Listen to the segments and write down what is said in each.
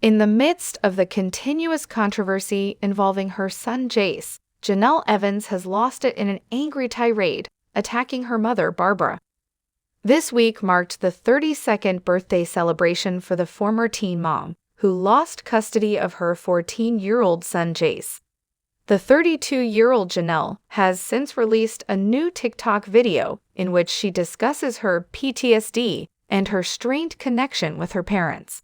In the midst of the continuous controversy involving her son Jace, Jenelle Evans has lost it in an angry tirade, attacking her mother, Barbara. This week marked the 32nd birthday celebration for the former teen mom, who lost custody of her 14-year-old son Jace. The 32-year-old Jenelle has since released a new TikTok video in which she discusses her PTSD and her strained connection with her parents.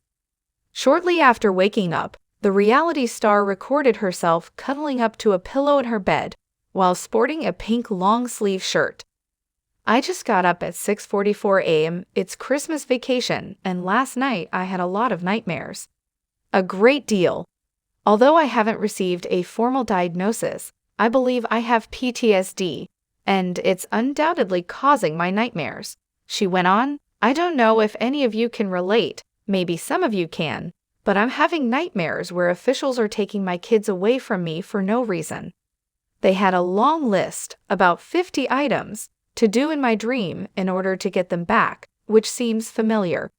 Shortly after waking up, the reality star recorded herself cuddling up to a pillow in her bed while sporting a pink long-sleeve shirt. "I just got up at 6:44 a.m. It's Christmas vacation, and last night I had a lot of nightmares. A great deal. Although I haven't received a formal diagnosis, I believe I have PTSD, and it's undoubtedly causing my nightmares," she went on. "I don't know if any of you can relate, maybe some of you can, but I'm having nightmares where officials are taking my kids away from me for no reason. They had a long list, about 50 items, to do in my dream in order to get them back, which seems familiar.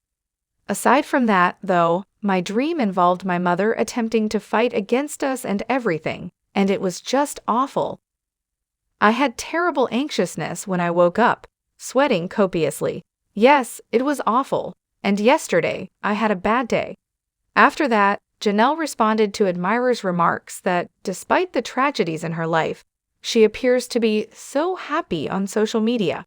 Aside from that, though, my dream involved my mother attempting to fight against us and everything, and it was just awful. I had terrible anxiousness when I woke up, sweating copiously. Yes, it was awful, and yesterday, I had a bad day." After that, Jenelle responded to admirers' remarks that, despite the tragedies in her life, she appears to be so happy on social media.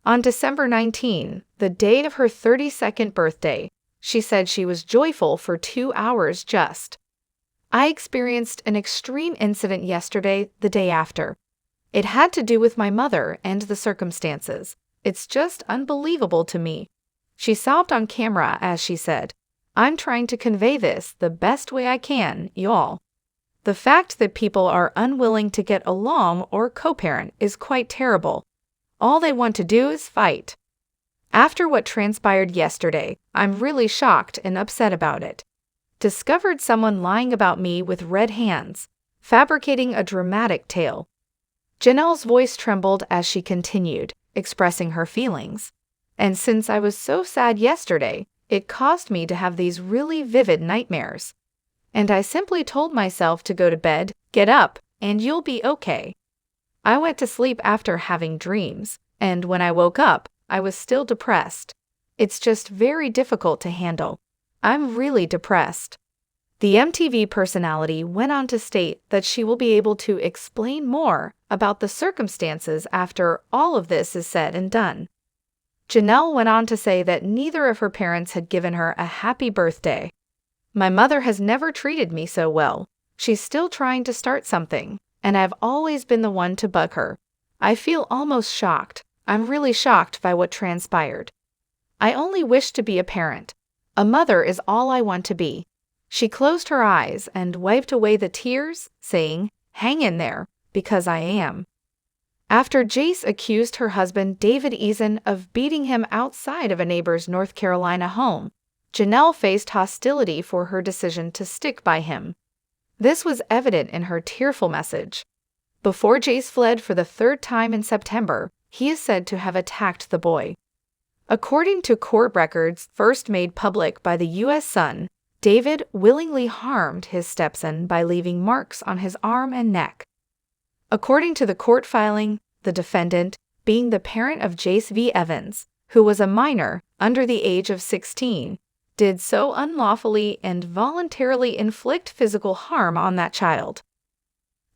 On December 19, the date of her 32nd birthday, she said she was joyful for 2 hours just. "I experienced an extreme incident yesterday, the day after. It had to do with my mother and the circumstances. It's just unbelievable to me." She sobbed on camera as she said, "I'm trying to convey this the best way I can, y'all. The fact that people are unwilling to get along or co-parent is quite terrible. All they want to do is fight. After what transpired yesterday, I'm really shocked and upset about it. Discovered someone lying about me with red hands, fabricating a dramatic tale." Jenelle's voice trembled as she continued, expressing her feelings. "And since I was so sad yesterday, it caused me to have these really vivid nightmares. And I simply told myself to go to bed, get up, and you'll be okay. I went to sleep after having dreams, and when I woke up, I was still depressed. It's just very difficult to handle. I'm really depressed." The MTV personality went on to state that she will be able to explain more about the circumstances after all of this is said and done. Jenelle went on to say that neither of her parents had given her a happy birthday. "My mother has never treated me so well. She's still trying to start something, and I've always been the one to bug her. I feel almost shocked. I'm really shocked by what transpired. I only wish to be a parent. A mother is all I want to be." She closed her eyes and wiped away the tears, saying, "Hang in there, because I am." After Jace accused her husband David Eason of beating him outside of a neighbor's North Carolina home, Jenelle faced hostility for her decision to stick by him. This was evident in her tearful message. Before Jace fled for the third time in September, he is said to have attacked the boy. According to court records first made public by the U.S. Sun, David willingly harmed his stepson by leaving marks on his arm and neck. According to the court filing, the defendant, being the parent of Jace V. Evans, who was a minor under the age of 16, did so unlawfully and voluntarily inflict physical harm on that child.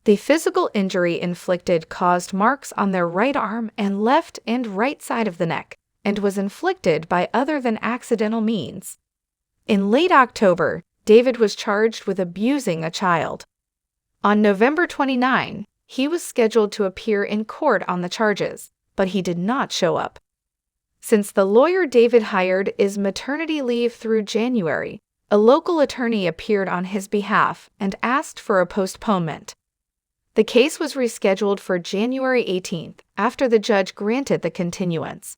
The physical injury inflicted caused marks on their right arm and left and right side of the neck, and was inflicted by other than accidental means. In late October, David was charged with abusing a child. On November 29, he was scheduled to appear in court on the charges, but he did not show up. Since the lawyer David hired is maternity leave through January, a local attorney appeared on his behalf and asked for a postponement. The case was rescheduled for January 18th after the judge granted the continuance.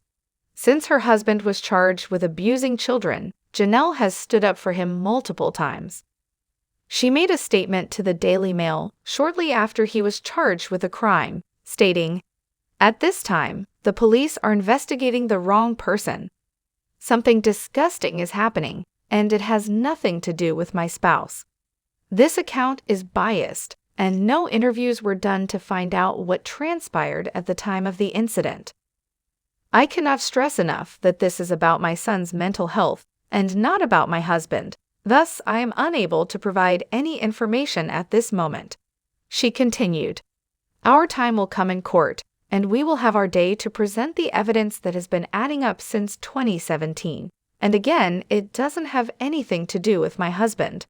Since her husband was charged with abusing children, Jenelle has stood up for him multiple times. She made a statement to the Daily Mail shortly after he was charged with a crime, stating, "At this time, the police are investigating the wrong person. Something disgusting is happening, and it has nothing to do with my spouse. This account is biased, and no interviews were done to find out what transpired at the time of the incident. I cannot stress enough that this is about my son's mental health and not about my husband. Thus, I am unable to provide any information at this moment. She continued, "Our time will come in court, and we will have our day to present the evidence that has been adding up since 2017. And again, it doesn't have anything to do with my husband.